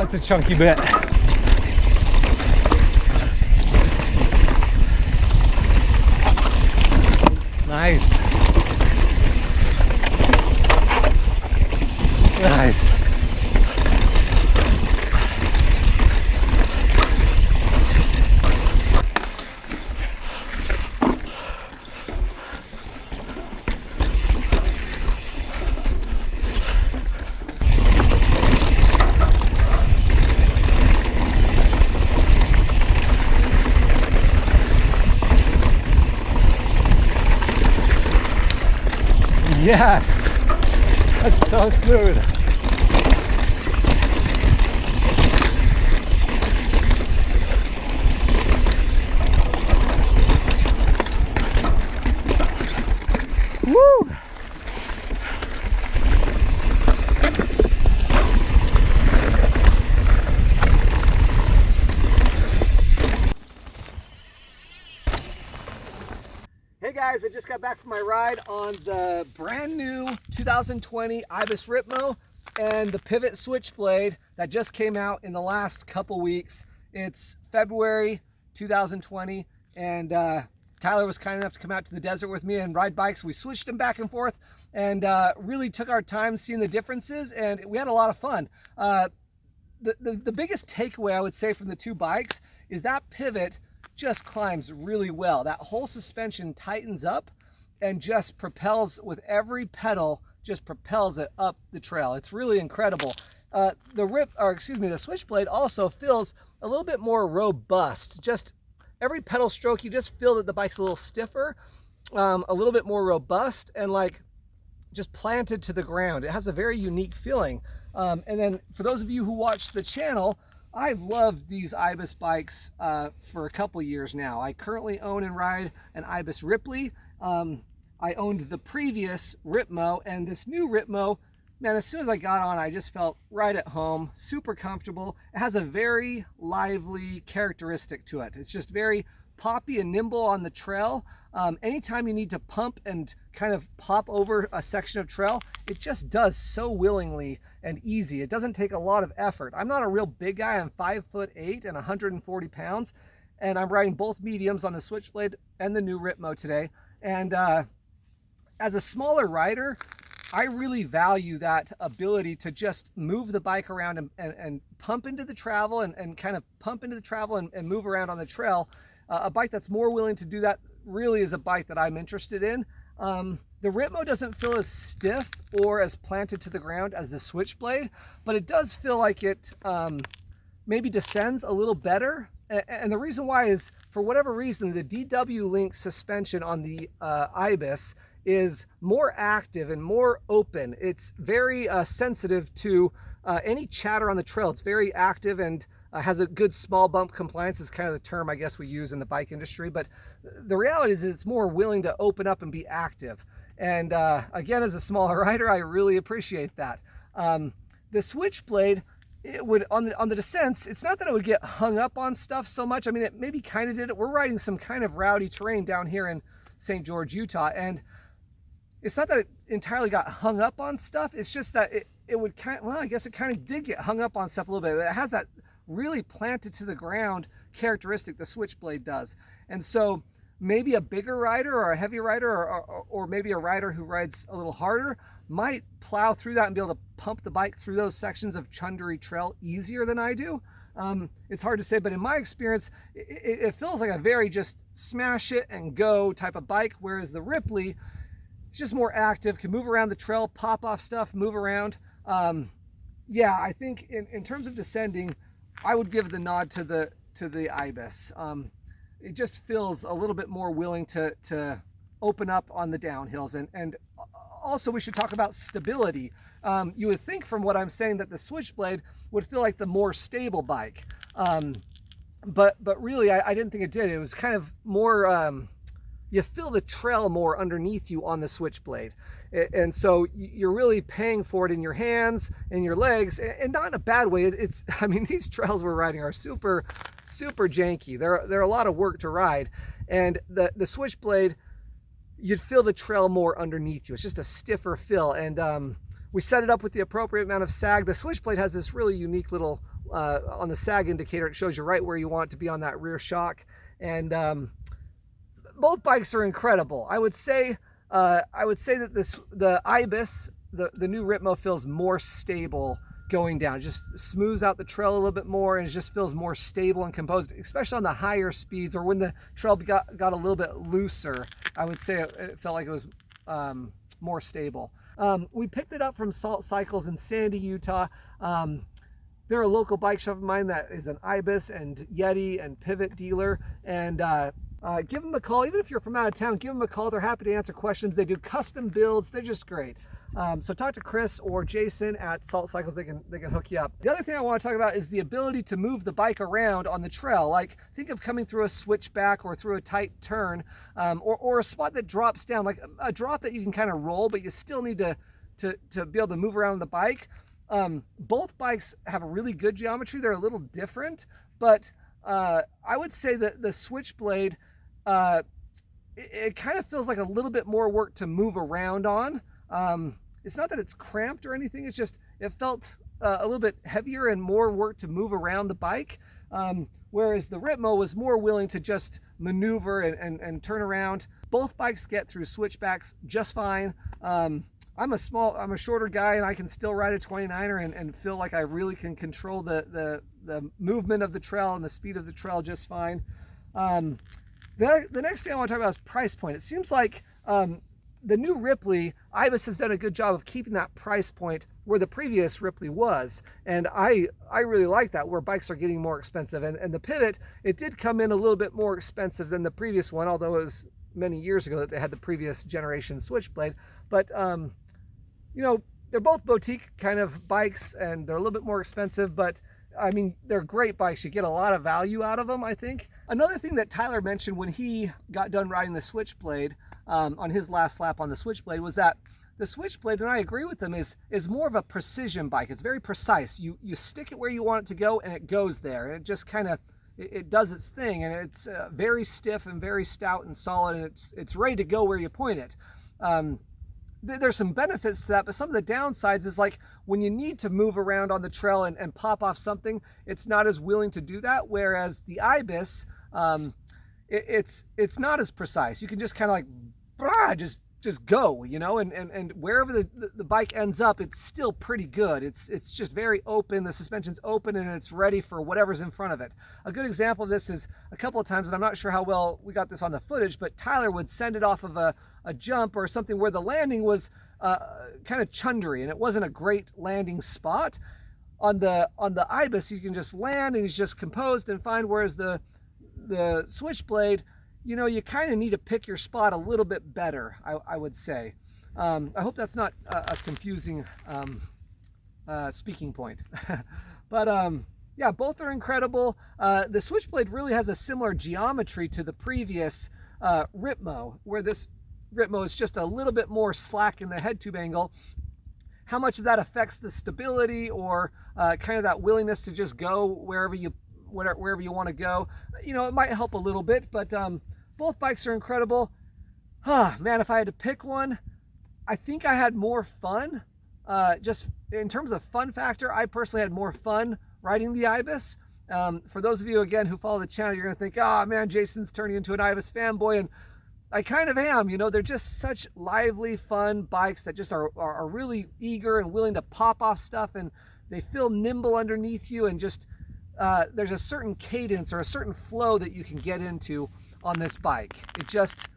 That's a chunky bit. Nice. Nice. Yes, that's so smooth. Woo! Hey guys, I just got back from my ride on the brand new 2020 Ibis Ripmo and the Pivot Switchblade that just came out in the last couple weeks. It's February 2020 and Tyler was kind enough to come out to the desert with me and ride bikes. We switched them back and forth and really took our time seeing the differences, and we had a lot of fun. The biggest takeaway I would say from the two bikes is that Pivot just climbs really well. That whole suspension tightens up and just propels with every pedal, just propels it up the trail. It's really incredible. The Switchblade also feels a little bit more robust. Just every pedal stroke, you just feel that the bike's a little stiffer, a little bit more robust, and like just planted to the ground. It has a very unique feeling. And then for those of you who watch the channel, I've loved these Ibis bikes for a couple years now. I currently own and ride an Ibis Ripley. I owned the previous Ripmo, and this new Ripmo, man, as soon as I got on, I just felt right at home, super comfortable. It has a very lively characteristic to it. It's just very poppy and nimble on the trail. Anytime you need to pump and kind of pop over a section of trail, it just does so willingly and easy. It doesn't take a lot of effort. I'm not a real big guy. I'm 5'8" and 140 pounds, and I'm riding both mediums on the Switchblade and the new Ripmo today. And as a smaller rider, I really value that ability to just move the bike around and pump into the travel and kind of pump into the travel and move around on the trail. A bike that's more willing to do that really is a bike that I'm interested in. The Ripmo doesn't feel as stiff or as planted to the ground as the Switchblade, but it does feel like it maybe descends a little better. And the reason why is, for whatever reason, the DW Link suspension on the Ibis is more active and more open. It's very sensitive to any chatter on the trail. It's very active and has a good small bump compliance, is kind of the term I guess we use in the bike industry. But the reality is it's more willing to open up and be active. And again, as a smaller rider, I really appreciate that. The Switchblade, it would on the descents, it's not that it would get hung up on stuff so much. I mean, it maybe kind of did it. We're riding some kind of rowdy terrain down here in St. George, Utah, and it's not that it entirely got hung up on stuff. It's just that it would kind of, well, I guess it kind of did get hung up on stuff a little bit. It has that really planted to the ground characteristic the Switchblade does. And so maybe a bigger rider or a heavy rider or maybe a rider who rides a little harder might plow through that and be able to pump the bike through those sections of Chundari Trail easier than I do. It's hard to say, but in my experience, it feels like a very just smash it and go type of bike, whereas the Ripley is just more active, can move around the trail, pop off stuff, move around. Yeah, I think in terms of descending, I would give the nod to the Ibis. It just feels a little bit more willing to open up on the downhills. And also we should talk about stability. You would think from what I'm saying that the Switchblade would feel like the more stable bike. But really, I didn't think it did. It was kind of more, you feel the trail more underneath you on the Switchblade. And so you're really paying for it in your hands and your legs, and not in a bad way. I mean, these trails we're riding are super, super janky. They're a lot of work to ride. And the Switchblade, you'd feel the trail more underneath you. It's just a stiffer feel. And we set it up with the appropriate amount of sag. The Switchblade has this really unique little on the sag indicator, it shows you right where you want it to be on that rear shock. And both bikes are incredible. I would say that the Ibis, the new Ripmo, feels more stable going down. It just smooths out the trail a little bit more, and it just feels more stable and composed, especially on the higher speeds or when the trail got a little bit looser. I would say it felt like it was more stable. We picked it up from Salt Cycles in Sandy, Utah. They're a local bike shop of mine that is an Ibis and Yeti and Pivot dealer, and give them a call. Even if you're from out of town, give them a call. They're happy to answer questions. They do custom builds. They're just great. So talk to Chris or Jason at Salt Cycles. They can hook you up. The other thing I want to talk about is the ability to move the bike around on the trail. Like, think of coming through a switchback or through a tight turn, or a spot that drops down, like a drop that you can kind of roll, but you still need to be able to move around the bike. Both bikes have a really good geometry. They're a little different, but I would say that the Switchblade, it kind of feels like a little bit more work to move around on. It's not that it's cramped or anything, it's just it felt a little bit heavier and more work to move around the bike, whereas the Ripmo was more willing to just maneuver and turn around. Both bikes get through switchbacks just fine. I'm a shorter guy, and I can still ride a 29er and feel like I really can control the movement of the trail and the speed of the trail just fine. The next thing I want to talk about is price point. It seems like the new Ripley, Ibis has done a good job of keeping that price point where the previous Ripley was. And I really like that, where bikes are getting more expensive. And the Pivot, it did come in a little bit more expensive than the previous one, although it was many years ago that they had the previous generation Switchblade. But, you know, they're both boutique kind of bikes, and they're a little bit more expensive, but I mean, they're great bikes. You get a lot of value out of them, I think. Another thing that Tyler mentioned when he got done riding the Switchblade, on his last lap on the Switchblade, was that the Switchblade, and I agree with him, is more of a precision bike. It's very precise. You stick it where you want it to go, and it goes there. And it just kind of, it does its thing, and it's very stiff and very stout and solid, and it's ready to go where you point it. There's some benefits to that, but some of the downsides is, like, when you need to move around on the trail and pop off something, it's not as willing to do that. Whereas the Ibis, it's not as precise. You can just kind of like, just go, you know, and wherever the bike ends up, it's still pretty good. It's just very open. The suspension's open, and it's ready for whatever's in front of it. A good example of this is a couple of times, and I'm not sure how well we got this on the footage, but Tyler would send it off of a jump or something where the landing was kind of chundery, and it wasn't a great landing spot. On the Ibis, you can just land, and he's just composed and fine, whereas the Switchblade, you know, you kind of need to pick your spot a little bit better, I would say. I hope that's not a confusing speaking point. But yeah, both are incredible. The Switchblade really has a similar geometry to the previous Ripmo, where this Ripmo is just a little bit more slack in the head tube angle. How much of that affects the stability or kind of that willingness to just go wherever you want to go, you know, it might help a little bit, but both bikes are incredible. Man, if I had to pick one, I think I had more fun. Just in terms of fun factor, I personally had more fun riding the Ibis. For those of you, again, who follow the channel, you're going to think, oh man, Jason's turning into an Ibis fanboy, and I kind of am. You know, they're just such lively, fun bikes that just are really eager and willing to pop off stuff, and they feel nimble underneath you, and just there's a certain cadence or a certain flow that you can get into on this bike. It just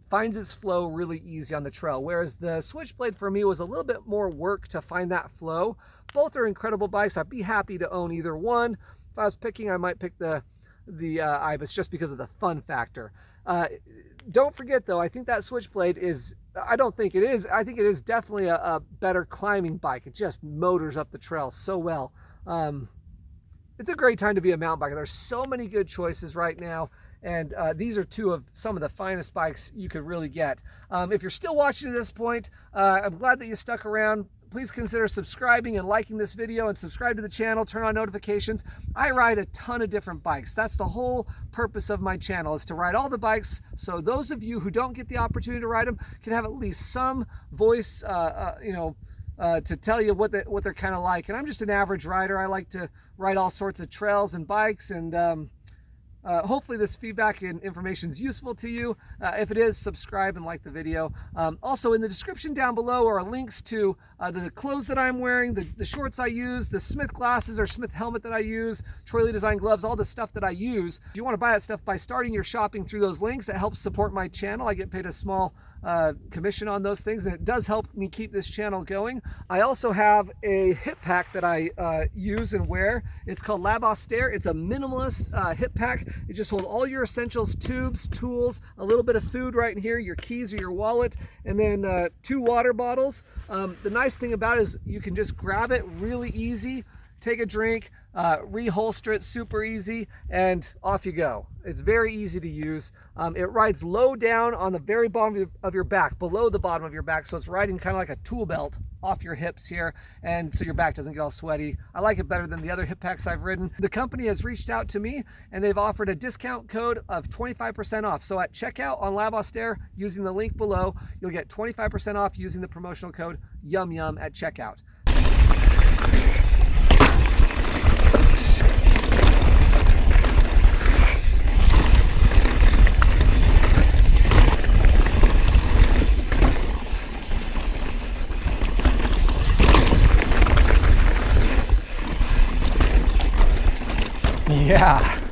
finds its flow really easy on the trail, whereas the Switchblade for me was a little bit more work to find that flow. Both are incredible bikes. I'd be happy to own either one. If I was picking, I might pick the Ibis just because of the fun factor. Don't forget though, I think that Switchblade is, I think it is definitely a better climbing bike. It just motors up the trail so well. It's a great time to be a mountain biker. There's so many good choices right now, and these are two of some of the finest bikes you could really get. If you're still watching at this point, I'm glad that you stuck around. Please consider subscribing and liking this video, and subscribe to the channel, turn on notifications. I ride a ton of different bikes. That's the whole purpose of my channel, is to ride all the bikes, so those of you who don't get the opportunity to ride them can have at least some voice, you know, to tell you what they're kind of like. And I'm just an average rider. I like to ride all sorts of trails and bikes, and hopefully this feedback and information is useful to you. If it is, subscribe and like the video. Also, in the description down below are links to the clothes that I'm wearing, the shorts I use, the Smith glasses or Smith helmet that I use, Troy Lee Design gloves, all the stuff that I use. If you want to buy that stuff by starting your shopping through those links, it helps support my channel. I get paid a small commission on those things, and it does help me keep this channel going. I also have a hip pack that I use and wear. It's called Lab Austere. It's a minimalist hip pack. It just holds all your essentials, tubes, tools, a little bit of food right in here, your keys or your wallet, and then 2 water bottles. The nice thing about it is you can just grab it really easy, take a drink, reholster it super easy, and off you go. It's very easy to use. It rides low down on the very bottom of your back, below the bottom of your back, so it's riding kind of like a tool belt off your hips here, and so your back doesn't get all sweaty. I like it better than the other hip packs I've ridden. The company has reached out to me, and they've offered a discount code of 25% off. So at checkout on Lab Austere, using the link below, you'll get 25% off using the promotional code yumyum at checkout. Yeah.